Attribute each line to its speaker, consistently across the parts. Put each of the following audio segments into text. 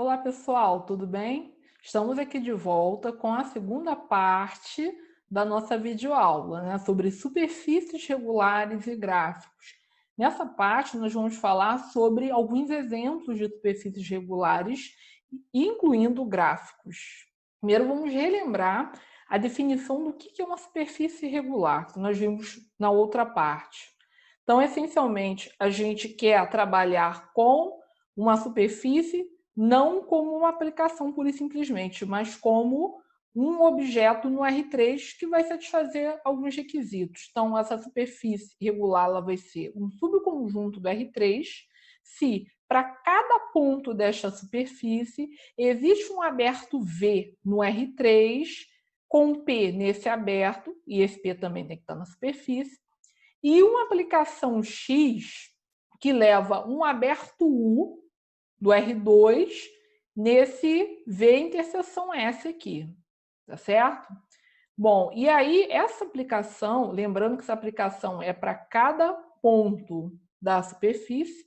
Speaker 1: Olá, pessoal, tudo bem? Estamos aqui de volta com a segunda parte da nossa videoaula, né, sobre superfícies regulares e gráficos. Nessa parte, nós vamos falar sobre alguns exemplos de superfícies regulares, incluindo gráficos. Primeiro, vamos relembrar a definição do que é uma superfície regular, que nós vimos na outra parte. Então, essencialmente, a gente quer trabalhar com uma superfície não como uma aplicação pura e simplesmente, mas como um objeto no R3 que vai satisfazer alguns requisitos. Então, essa superfície regular ela vai ser um subconjunto do R3 se para cada ponto desta superfície existe um aberto V no R3 com P nesse aberto, e esse P também tem que estar na superfície, e uma aplicação X que leva um aberto U do R2 nesse V interseção S aqui, tá certo? Bom, e aí essa aplicação, lembrando que essa aplicação é para cada ponto da superfície,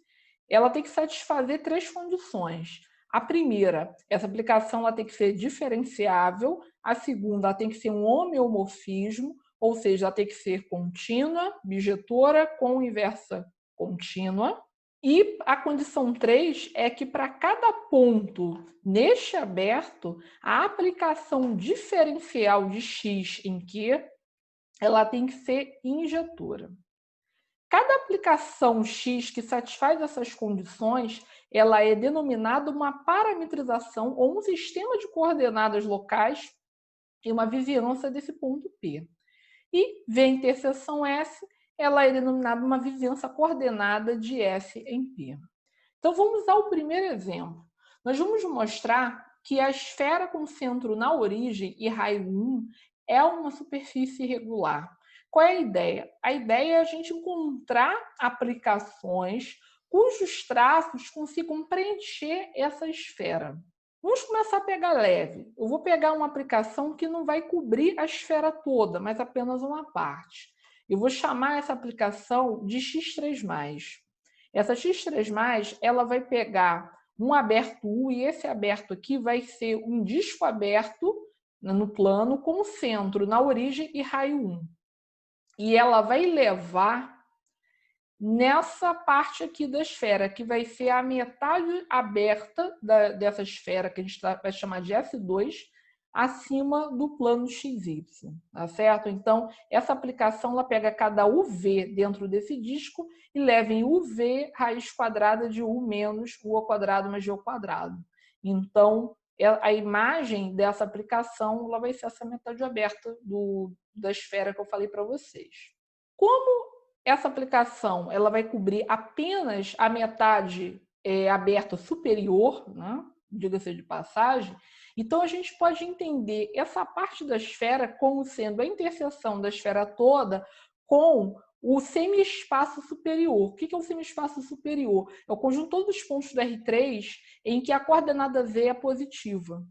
Speaker 1: ela tem que satisfazer três condições. A primeira, essa aplicação ela tem que ser diferenciável. A segunda, ela tem que ser um homeomorfismo, ou seja, ela tem que ser contínua, bijetora com inversa contínua. E a condição 3 é que para cada ponto neste aberto, a aplicação diferencial de x em Q ela tem que ser injetora. Cada aplicação x que satisfaz essas condições, ela é denominada uma parametrização ou um sistema de coordenadas locais e uma vizinhança desse ponto P. E V interseção S, ela é denominada uma vizinhança coordenada de S em P. Então, vamos ao primeiro exemplo. Nós vamos mostrar que a esfera com centro na origem e raio 1 é uma superfície regular. Qual é a ideia? A ideia é a gente encontrar aplicações cujos traços consigam preencher essa esfera. Vamos começar a pegar leve. Eu vou pegar uma aplicação que não vai cobrir a esfera toda, mas apenas uma parte. Eu vou chamar essa aplicação de X3+. Essa X3+, ela vai pegar um aberto U e esse aberto aqui vai ser um disco aberto no plano com centro na origem e raio 1. E ela vai levar nessa parte aqui da esfera, que vai ser a metade aberta dessa esfera, que a gente vai chamar de S2, acima do plano XY, tá certo? Então, essa aplicação ela pega cada UV dentro desse disco e leva em UV raiz quadrada de U menos U ao quadrado mais G ao quadrado. Então, a imagem dessa aplicação ela vai ser essa metade aberta da esfera que eu falei para vocês. Como essa aplicação ela vai cobrir apenas a metade aberta superior, né? Diga-se de passagem, então a gente pode entender essa parte da esfera como sendo a interseção da esfera toda com o semi-espaço superior. O que é o semi-espaço superior? É o conjunto de todos os pontos do R3 em que a coordenada Z é positiva.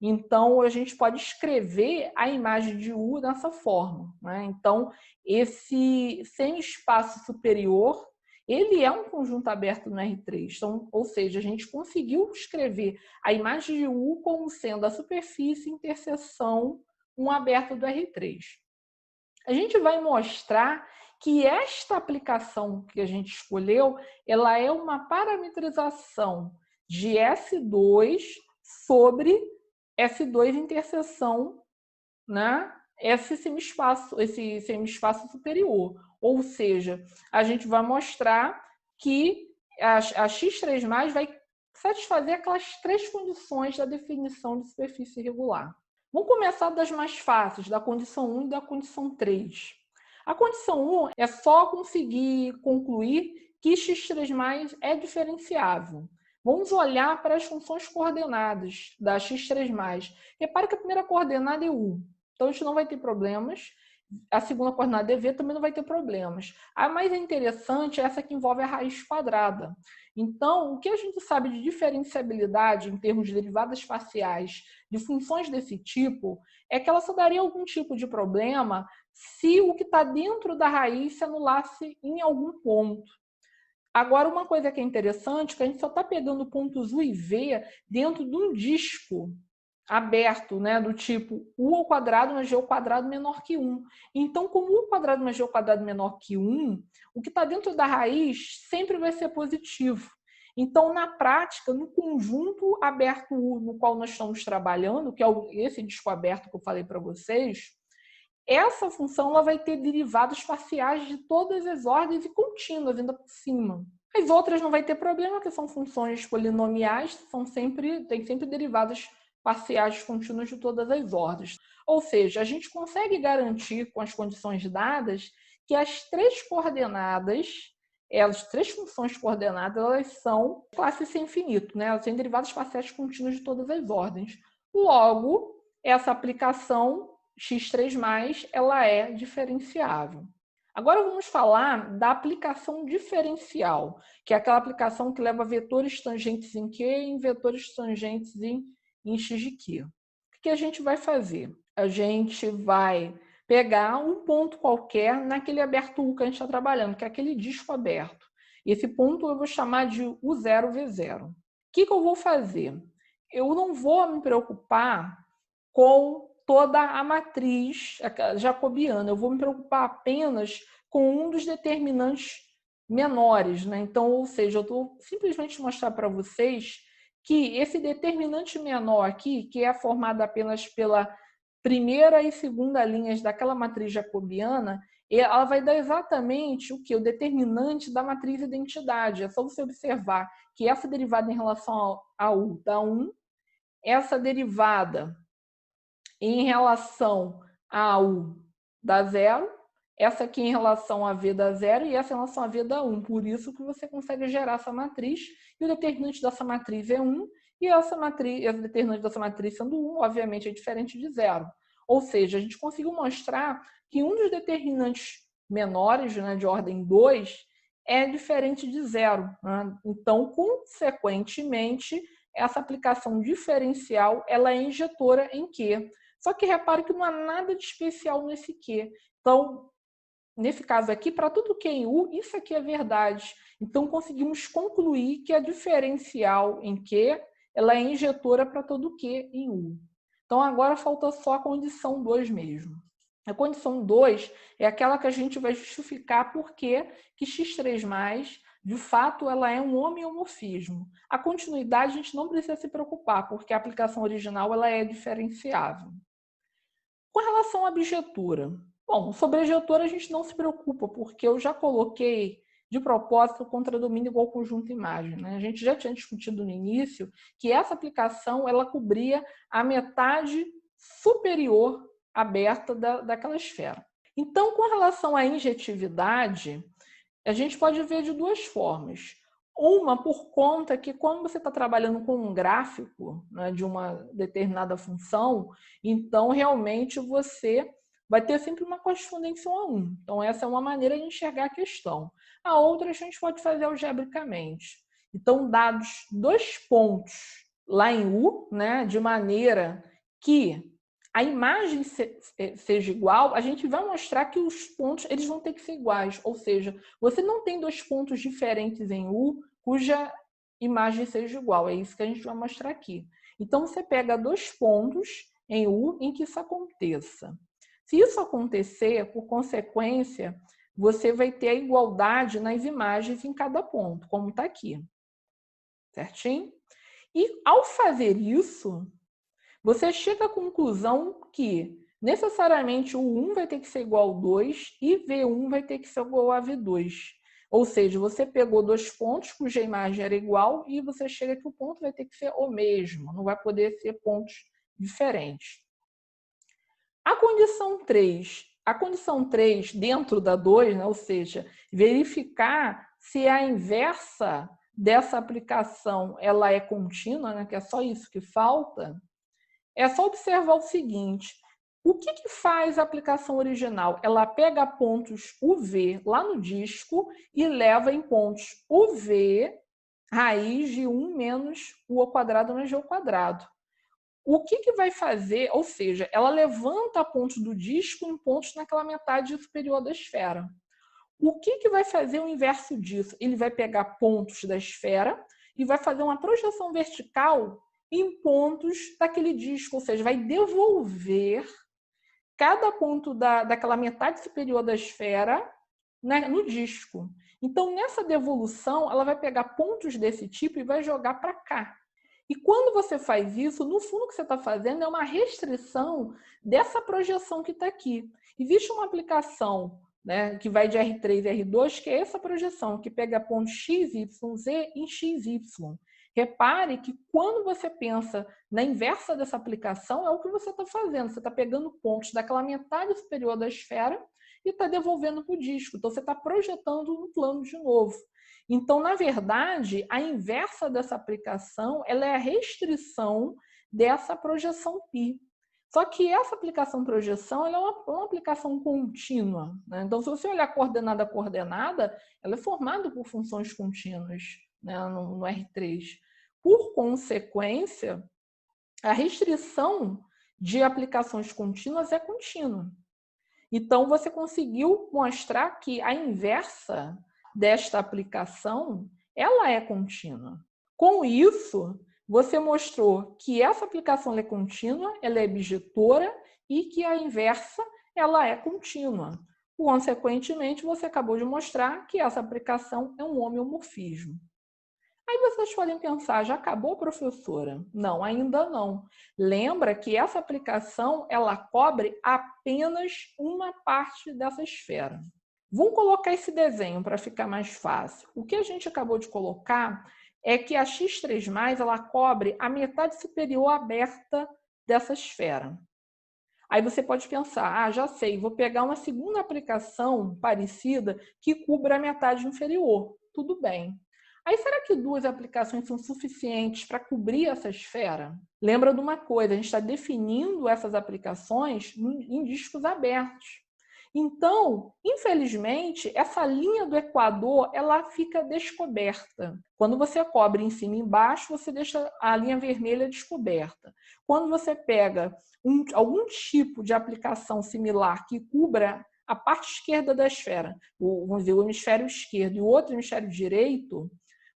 Speaker 1: Então, a gente pode escrever a imagem de U dessa forma, né? Então, esse semi-espaço superior, ele é um conjunto aberto no R3. Então, ou seja, a gente conseguiu escrever a imagem de U como sendo a superfície interseção um aberto do R3. A gente vai mostrar que esta aplicação que a gente escolheu, ela é uma parametrização de S2 sobre S2 interseção, né? Esse semi-espaço superior. Ou seja, a gente vai mostrar que a X3+, vai satisfazer aquelas três condições da definição de superfície regular. Vamos começar das mais fáceis, da condição 1 e da condição 3. A condição 1 é só conseguir concluir que X3+ é diferenciável. Vamos olhar para as funções coordenadas da X3+. Repare que a primeira coordenada é U, então a gente não vai ter problemas. A segunda coordenada é V, também não vai ter problemas. A mais interessante é essa que envolve a raiz quadrada. Então, o que a gente sabe de diferenciabilidade em termos de derivadas parciais de funções desse tipo é que ela só daria algum tipo de problema se o que está dentro da raiz se anulasse em algum ponto. Agora, uma coisa que é interessante, que a gente só está pegando pontos U e V dentro de um disco aberto, né, do tipo U ao quadrado mais G ao quadrado menor que 1. Então, como U ao quadrado mais G ao quadrado menor que 1, o que está dentro da raiz sempre vai ser positivo. Então, na prática, no conjunto aberto U no qual nós estamos trabalhando, que é esse disco aberto que eu falei para vocês, essa função ela vai ter derivadas parciais de todas as ordens e contínuas ainda por cima. As outras não vai ter problema, que são funções polinomiais, tem sempre derivadas parciais contínuas de todas as ordens. Ou seja, a gente consegue garantir com as condições dadas que as três coordenadas, as três funções coordenadas, elas são classe sem infinito, né? Elas têm derivadas parciais contínuas de todas as ordens. Logo, essa aplicação x3+, ela é diferenciável. Agora vamos falar da aplicação diferencial, que é aquela aplicação que leva vetores tangentes em Q e vetores tangentes em x de Q. O que a gente vai fazer? A gente vai pegar um ponto qualquer naquele aberto U que a gente está trabalhando, que é aquele disco aberto. Esse ponto eu vou chamar de U0, V0. O que eu vou fazer? Eu não vou me preocupar com toda a matriz jacobiana. Eu vou me preocupar apenas com um dos determinantes menores, né? Então, ou seja, eu vou simplesmente mostrar para vocês que esse determinante menor aqui, que é formado apenas pela primeira e segunda linhas daquela matriz jacobiana, ela vai dar exatamente o que? O determinante da matriz identidade. É só você observar que essa derivada em relação a U dá 1, essa derivada em relação a U dá 0, essa aqui em relação a V dá 0 e essa em relação a V dá 1. Por isso que você consegue gerar essa matriz, e o determinante dessa matriz é 1, e esse determinante dessa matriz sendo 1, obviamente é diferente de 0. Ou seja, a gente conseguiu mostrar que um dos determinantes menores, né, de ordem 2, é diferente de 0. Né? Então, consequentemente, essa aplicação diferencial ela é injetora em Q. Só que repare que não há nada de especial nesse Q. Então, nesse caso aqui, para tudo que é em U, isso aqui é verdade. Então, conseguimos concluir que a diferencial em Q ela é injetora para todo Q em U. Então, agora falta só a condição 2 mesmo. A condição 2 é aquela que a gente vai justificar por que x3+, de fato, ela é um homeomorfismo. A continuidade a gente não precisa se preocupar, porque a aplicação original ela é diferenciável. Com relação à abjetura, bom, sobre a abjetura a gente não se preocupa, porque eu já coloquei de propósito contradomínio igual conjunto imagem. Né? A gente já tinha discutido no início que essa aplicação ela cobria a metade superior aberta daquela esfera. Então, com relação à injetividade, a gente pode ver de duas formas. Uma, por conta que, quando você está trabalhando com um gráfico, né, de uma determinada função, então realmente você vai ter sempre uma correspondência 1 a 1. Então, essa é uma maneira de enxergar a questão. A outra a gente pode fazer algebricamente. Então, dados 2 pontos lá em U, né, de maneira que a imagem seja igual, a gente vai mostrar que os pontos eles vão ter que ser iguais. Ou seja, você não tem 2 pontos diferentes em U cuja imagem seja igual. É isso que a gente vai mostrar aqui. Então, você pega 2 pontos em U em que isso aconteça. Se isso acontecer, por consequência, você vai ter a igualdade nas imagens em cada ponto, como está aqui. Certinho? E, ao fazer isso, você chega à conclusão que necessariamente o 1 vai ter que ser igual ao 2 e V1 vai ter que ser igual a V2. Ou seja, você pegou 2 pontos cuja imagem era igual e você chega que o ponto vai ter que ser o mesmo, não vai poder ser pontos diferentes. A condição 3 dentro da 2, né, ou seja, verificar se a inversa dessa aplicação ela é contínua, né, que é só isso que falta. É só observar o seguinte, o que faz a aplicação original? Ela pega pontos UV lá no disco e leva em pontos UV raiz de 1 menos U ao quadrado mais G ao quadrado. O que vai fazer? Ou seja, ela levanta pontos do disco em pontos naquela metade superior da esfera. O que vai fazer o inverso disso? Ele vai pegar pontos da esfera e vai fazer uma projeção vertical em pontos daquele disco, ou seja, vai devolver cada ponto daquela metade superior da esfera, né, no disco. Então, nessa devolução, ela vai pegar pontos desse tipo e vai jogar para cá. E quando você faz isso, no fundo o que você está fazendo é uma restrição dessa projeção que está aqui. Existe uma aplicação, né, que vai de R3 a R2, que é essa projeção, que pega pontos x, y, z em x, y. Repare que quando você pensa na inversa dessa aplicação, é o que você está fazendo. Você está pegando pontos daquela metade superior da esfera e está devolvendo para o disco. Então, você está projetando no plano de novo. Então, na verdade, a inversa dessa aplicação ela é a restrição dessa projeção π. Só que essa aplicação projeção ela é uma aplicação contínua, né? Então, se você olhar coordenada a coordenada, ela é formada por funções contínuas, né, no R3. Por consequência, a restrição de aplicações contínuas é contínua. Então, você conseguiu mostrar que a inversa desta aplicação, ela é contínua. Com isso, você mostrou que essa aplicação é contínua, ela é bijetora e que a inversa ela é contínua. Consequentemente, você acabou de mostrar que essa aplicação é um homeomorfismo. Aí vocês podem pensar, já acabou, professora? Não, ainda não. Lembra que essa aplicação ela cobre apenas uma parte dessa esfera. Vamos colocar esse desenho para ficar mais fácil. O que a gente acabou de colocar é que a x3+, ela cobre a metade superior aberta dessa esfera. Aí você pode pensar, já sei, vou pegar uma segunda aplicação parecida que cubra a metade inferior. Tudo bem. Aí, será que duas aplicações são suficientes para cobrir essa esfera? Lembra de uma coisa, a gente está definindo essas aplicações em discos abertos. Então, infelizmente, essa linha do equador ela fica descoberta. Quando você cobre em cima e embaixo, você deixa a linha vermelha descoberta. Quando você pega algum tipo de aplicação similar que cubra a parte esquerda da esfera, vamos dizer, o hemisfério esquerdo e o outro hemisfério direito,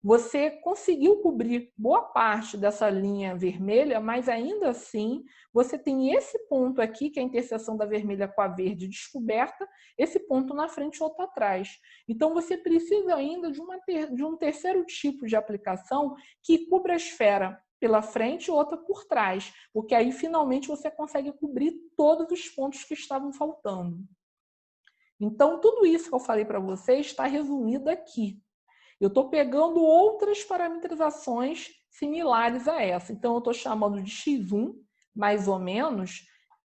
Speaker 1: você conseguiu cobrir boa parte dessa linha vermelha, mas ainda assim você tem esse ponto aqui, que é a interseção da vermelha com a verde descoberta, esse ponto na frente e outro atrás. Então você precisa ainda de um terceiro tipo de aplicação que cubra a esfera pela frente e outra por trás, porque aí finalmente você consegue cobrir todos os pontos que estavam faltando. Então tudo isso que eu falei para vocês está resumido aqui. Eu estou pegando outras parametrizações similares a essa. Então, eu estou chamando de x1, mais ou menos,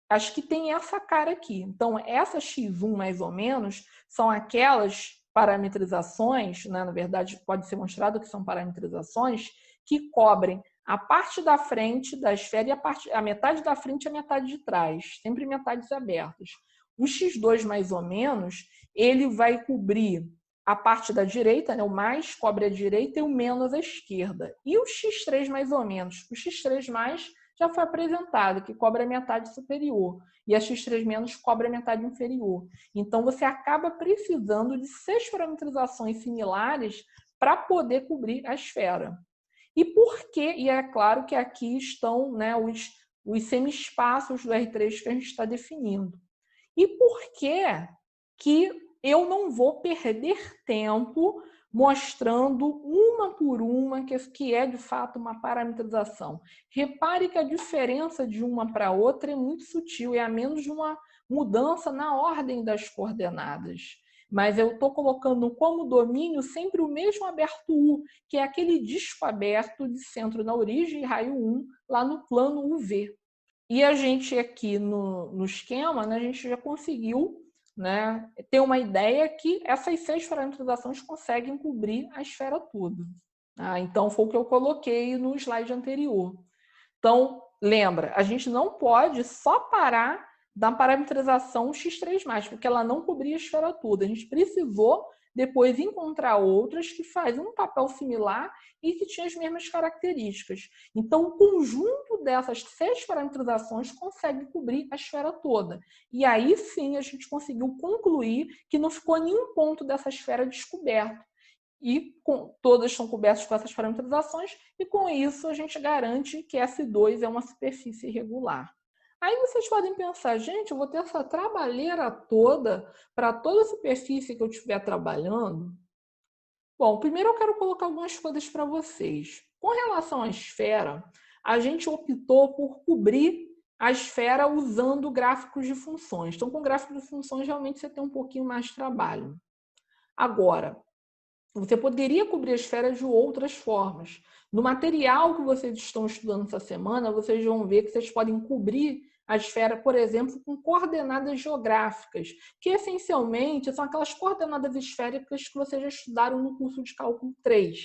Speaker 1: as que tem essa cara aqui. Então, essa x1, mais ou menos, são aquelas parametrizações, né? Na verdade, pode ser mostrado que são parametrizações que cobrem a parte da frente da esfera e a metade da frente e a metade de trás, sempre metades abertas. O x2, mais ou menos, ele vai cobrir a parte da direita, né? O mais cobre a direita e o menos a esquerda. E o x3 mais ou menos? O x3+ já foi apresentado, que cobre a metade superior. E a x3- cobre a metade inferior. Então, você acaba precisando de 6 parametrizações similares para poder cobrir a esfera. E por quê? E é claro que aqui estão, né, os semi-espaços do R3 que a gente está definindo. E por que eu não vou perder tempo mostrando uma por uma que é de fato uma parametrização? Repare que a diferença de uma para outra é muito sutil, é a menos de uma mudança na ordem das coordenadas. Mas eu estou colocando como domínio sempre o mesmo aberto U, que é aquele disco aberto de centro na origem, raio 1, lá no plano UV. E a gente aqui no esquema, né, a gente já conseguiu, né, ter uma ideia que essas 6 parametrizações conseguem cobrir a esfera toda. Então, foi o que eu coloquei no slide anterior. Então, lembra, a gente não pode só parar da parametrização x3+, porque ela não cobria a esfera toda. A gente precisou depois encontrar outras que fazem um papel similar e que tinham as mesmas características. Então, o conjunto dessas 6 parametrizações consegue cobrir a esfera toda. E aí sim a gente conseguiu concluir que não ficou nenhum ponto dessa esfera descoberto. E todas são cobertas com essas parametrizações, e com isso a gente garante que S2 é uma superfície irregular. Aí vocês podem pensar, gente, eu vou ter essa trabalheira toda para toda a superfície que eu estiver trabalhando? Bom, primeiro eu quero colocar algumas coisas para vocês. Com relação à esfera, a gente optou por cobrir a esfera usando gráficos de funções. Então, com gráficos de funções, realmente você tem um pouquinho mais de trabalho. Agora, você poderia cobrir a esfera de outras formas. No material que vocês estão estudando essa semana, vocês vão ver que vocês podem cobrir a esfera, por exemplo, com coordenadas geográficas, que essencialmente são aquelas coordenadas esféricas que vocês já estudaram no curso de cálculo 3.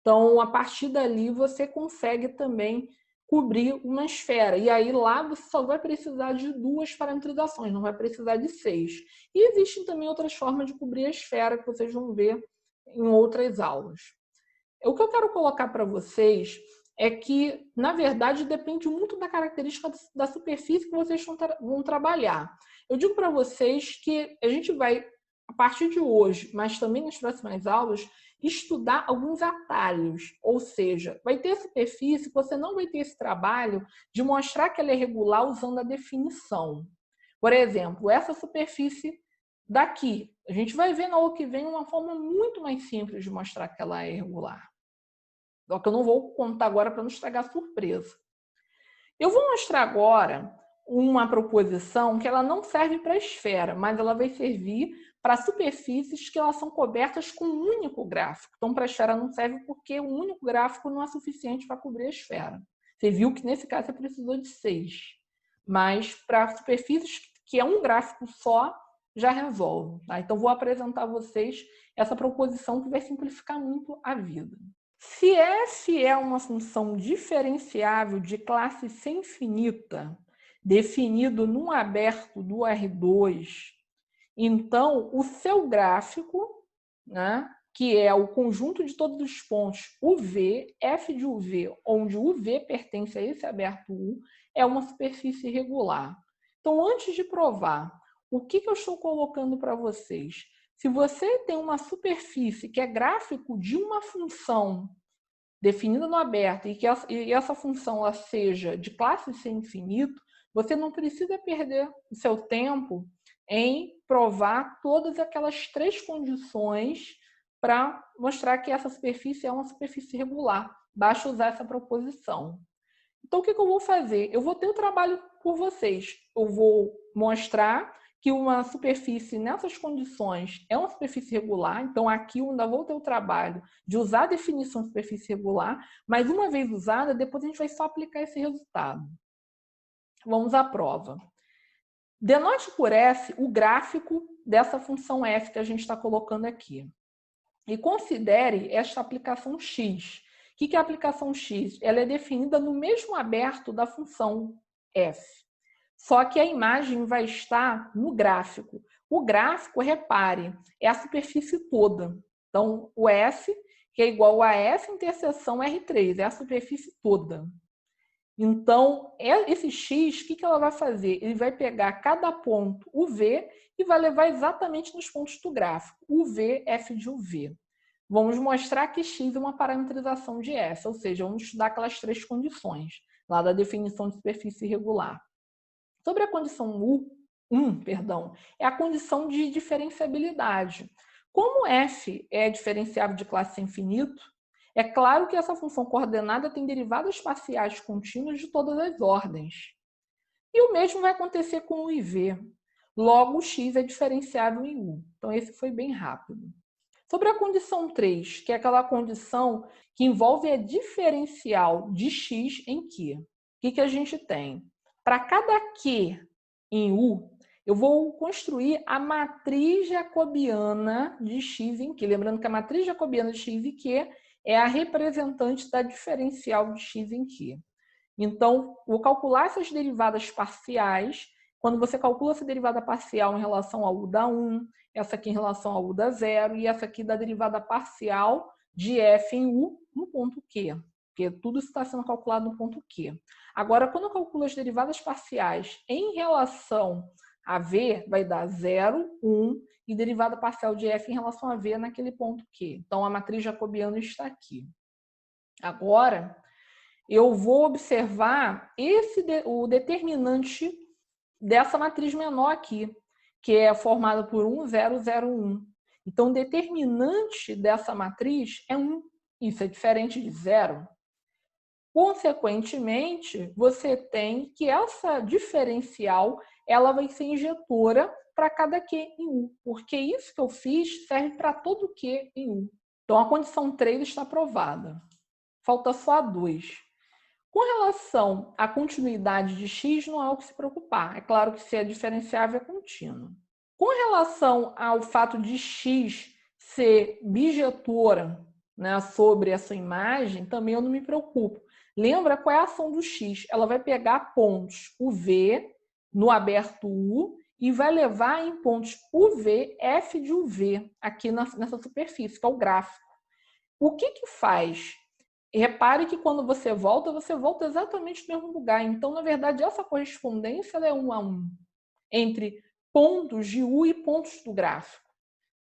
Speaker 1: Então, a partir dali, você consegue também cobrir uma esfera. E aí lá você só vai precisar de 2 parametrizações, não vai precisar de 6. E existem também outras formas de cobrir a esfera que vocês vão ver em outras aulas. O que eu quero colocar para vocês é que, na verdade, depende muito da característica da superfície que vocês vão trabalhar. Eu digo para vocês que a gente vai, a partir de hoje, mas também nas próximas aulas, estudar alguns atalhos, ou seja, vai ter superfície que você não vai ter esse trabalho de mostrar que ela é regular usando a definição. Por exemplo, essa superfície daqui, a gente vai ver na aula que vem uma forma muito mais simples de mostrar que ela é irregular. Só que eu não vou contar agora para não estragar a surpresa. Eu vou mostrar agora uma proposição que ela não serve para a esfera, mas ela vai servir para superfícies que elas são cobertas com um único gráfico. Então, para a esfera não serve porque um único gráfico não é suficiente para cobrir a esfera. Você viu que nesse caso você precisou de 6. Mas para superfícies que é um gráfico só, já resolve. Tá? Então, vou apresentar a vocês essa proposição que vai simplificar muito a vida. Se f é uma função diferenciável de classe sem finita, definido num aberto do R2, então o seu gráfico, né, que é o conjunto de todos os pontos UV, f de UV, onde UV pertence a esse aberto U, é uma superfície irregular. Então, antes de provar, o que eu estou colocando para vocês? Se você tem uma superfície que é gráfico de uma função definida no aberto e essa função ela seja de classe sem infinito, você não precisa perder o seu tempo em provar todas aquelas 3 condições para mostrar que essa superfície é uma superfície regular. Basta usar essa proposição. Então, o que eu vou fazer? Eu vou ter o trabalho por vocês. Eu vou mostrar que uma superfície nessas condições é uma superfície regular, então aqui eu ainda vou ter o trabalho de usar a definição de superfície regular, mas uma vez usada, depois a gente vai só aplicar esse resultado. Vamos à prova. Denote por f o gráfico dessa função f que a gente está colocando aqui. E considere esta aplicação x. O que é a aplicação x? Ela é definida no mesmo aberto da função f. Só que a imagem vai estar no gráfico. O gráfico, repare, é a superfície toda. Então, o S, que é igual a S interseção R3, é a superfície toda. Então, esse X, o que ela vai fazer? Ele vai pegar cada ponto UV e vai levar exatamente nos pontos do gráfico. UV, F de UV. Vamos mostrar que X é uma parametrização de S, ou seja, vamos estudar aquelas 3 condições, lá da definição de superfície irregular. Sobre a condição U1, é a condição de diferenciabilidade. Como f é diferenciável de classe sem infinito, é claro que essa função coordenada tem derivadas parciais contínuas de todas as ordens. E o mesmo vai acontecer com o IV. Logo, o x é diferenciável em U. Então, esse foi bem rápido. Sobre a condição 3, que é aquela condição que envolve a diferencial de x em Q. O que a gente tem? Para cada Q em U, eu vou construir a matriz jacobiana de x em Q. Lembrando que a matriz jacobiana de x em Q é a representante da diferencial de x em Q. Então, vou calcular essas derivadas parciais quando você calcula essa derivada parcial em relação ao u da 1, essa aqui em relação ao u da 0 e essa aqui da derivada parcial de f em u no ponto Q, porque tudo isso está sendo calculado no ponto Q. Agora, quando eu calculo as derivadas parciais em relação a v, vai dar 0, 1, e derivada parcial de f em relação a v naquele ponto Q. Então, a matriz jacobiana está aqui. Agora, eu vou observar o determinante dessa matriz menor aqui, que é formada por 1, 0, 0, 1. Então, o determinante dessa matriz é 1. Isso é diferente de 0. Consequentemente, você tem que essa diferencial ela vai ser injetora para cada Q em U, porque isso que eu fiz serve para todo Q em U. Então, a condição 3 está aprovada. Falta só a 2. Com relação à continuidade de x, não há o que se preocupar. É claro que se é diferenciável, é contínuo. Com relação ao fato de x ser bijetora, né, sobre essa imagem, também eu não me preocupo. Lembra qual é a ação do x? Ela vai pegar pontos UV no aberto U e vai levar em pontos UV, F de UV, aqui nessa superfície, que é o gráfico. O que faz? Repare que quando você volta exatamente no mesmo lugar. Então, na verdade, essa correspondência é 1 a 1 entre pontos de U e pontos do gráfico.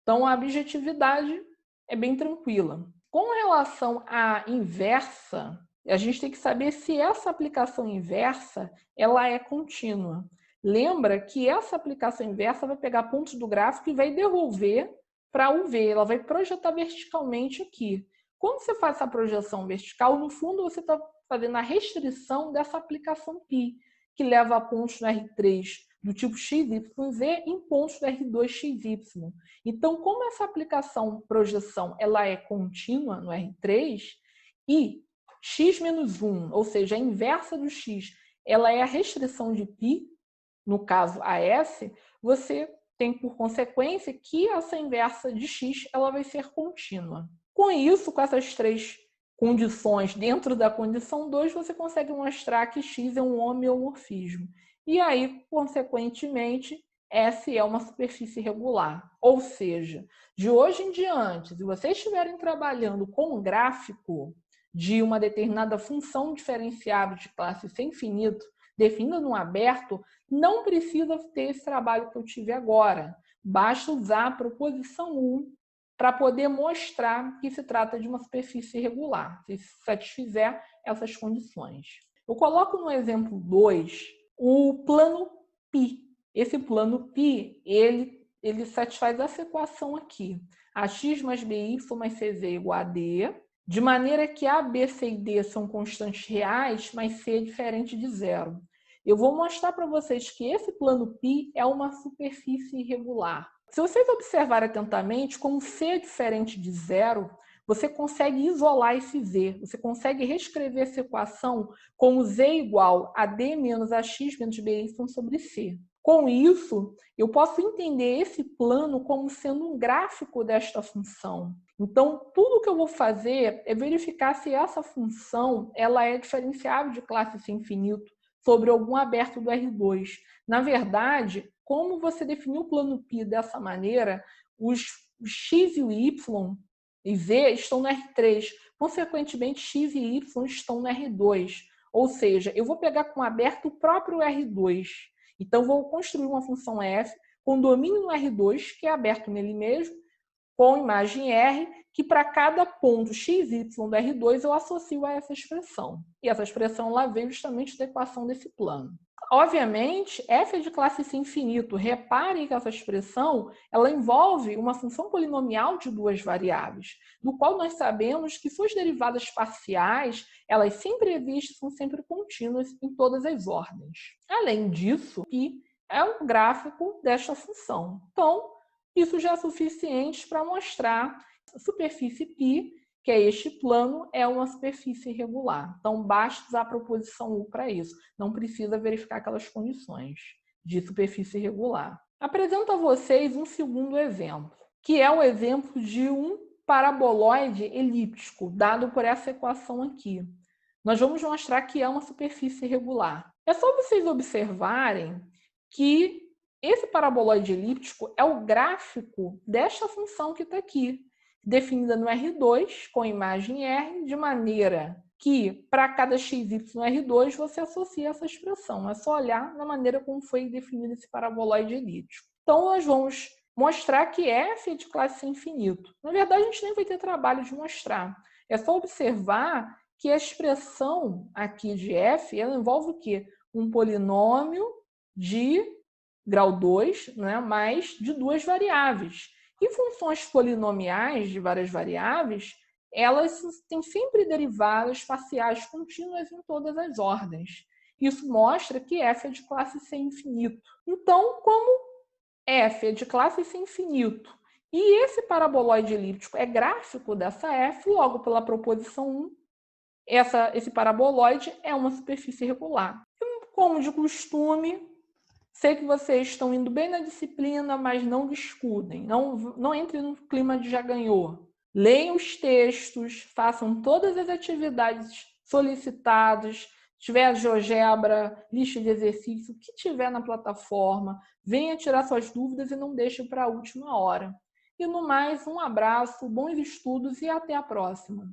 Speaker 1: Então, a bijetividade é bem tranquila. Com relação à inversa, a gente tem que saber se essa aplicação inversa ela é contínua. Lembra que essa aplicação inversa vai pegar pontos do gráfico e vai devolver para o V. Ela vai projetar verticalmente aqui. Quando você faz essa projeção vertical, no fundo você está fazendo a restrição dessa aplicação π, que leva a pontos no R3 do tipo XYZ em pontos do R2 XY. Então, como essa aplicação projeção ela é contínua no R3 e x-1, ou seja, a inversa do x, ela é a restrição de π, no caso a S, você tem por consequência que essa inversa de x ela vai ser contínua. Com isso, com essas três condições dentro da condição 2, você consegue mostrar que x é um homeomorfismo. E aí, consequentemente, S é uma superfície regular. Ou seja, de hoje em diante, se vocês estiverem trabalhando com um gráfico de uma determinada função diferenciável de classe sem infinito, definida no aberto, não precisa ter esse trabalho que eu tive agora. Basta usar a proposição 1 para poder mostrar que se trata de uma superfície irregular, se satisfizer essas condições. Eu coloco no exemplo 2 o plano π. Esse plano π, ele satisfaz essa equação aqui. AX mais BY mais CZ igual a D, de maneira que A, B, C e D são constantes reais, mas C é diferente de zero. Eu vou mostrar para vocês que esse plano π é uma superfície irregular. Se vocês observarem atentamente, como C é diferente de zero, você consegue isolar esse Z. Você consegue reescrever essa equação como Z igual a D menos AX menos BY sobre C. Com isso, eu posso entender esse plano como sendo um gráfico desta função. Então, tudo que eu vou fazer é verificar se essa função ela é diferenciável de classe sem infinito sobre algum aberto do R2. Na verdade, como você definiu o plano π dessa maneira, os x e o y e z estão no R3. Consequentemente, x e y estão no R2. Ou seja, eu vou pegar com aberto o próprio R2. Então, vou construir uma função f com domínio no R2, que é aberto nele mesmo, com imagem R, que para cada ponto x, y do R2 eu associo a essa expressão. E essa expressão lá veio justamente da equação desse plano. Obviamente, f é de classe sem infinito. Repare que essa expressão ela envolve uma função polinomial de duas variáveis, do qual nós sabemos que suas derivadas parciais elas sempre existem, são sempre contínuas em todas as ordens. Além disso, π é um gráfico desta função. Então, isso já é suficiente para mostrar a superfície π, que é este plano, é uma superfície irregular. Então, basta usar a proposição U para isso. Não precisa verificar aquelas condições de superfície irregular. Apresento a vocês um segundo exemplo, que é o exemplo de um paraboloide elíptico, dado por essa equação aqui. Nós vamos mostrar que é uma superfície irregular. É só vocês observarem que esse paraboloide elíptico é o gráfico desta função que está aqui, definida no R2, com imagem R, de maneira que, para cada xy R2, você associa essa expressão. É só olhar na maneira como foi definido esse paraboloide elíptico. Então, nós vamos mostrar que f é de classe sem infinito. Na verdade, a gente nem vai ter trabalho de mostrar. É só observar que a expressão aqui de f ela envolve o quê? Um polinômio de grau 2, né, mais de duas variáveis. E funções polinomiais de várias variáveis, elas têm sempre derivadas parciais contínuas em todas as ordens. Isso mostra que f é de classe sem infinito. Então, como f é de classe sem infinito e esse paraboloide elíptico é gráfico dessa f, logo pela proposição 1, esse paraboloide é uma superfície regular. Como de costume, sei que vocês estão indo bem na disciplina, mas não discutem. Não entrem no clima de já ganhou. Leiam os textos, façam todas as atividades solicitadas. Se tiver GeoGebra, lista de exercício, o que tiver na plataforma, venha tirar suas dúvidas e não deixe para a última hora. E no mais, um abraço, bons estudos e até a próxima.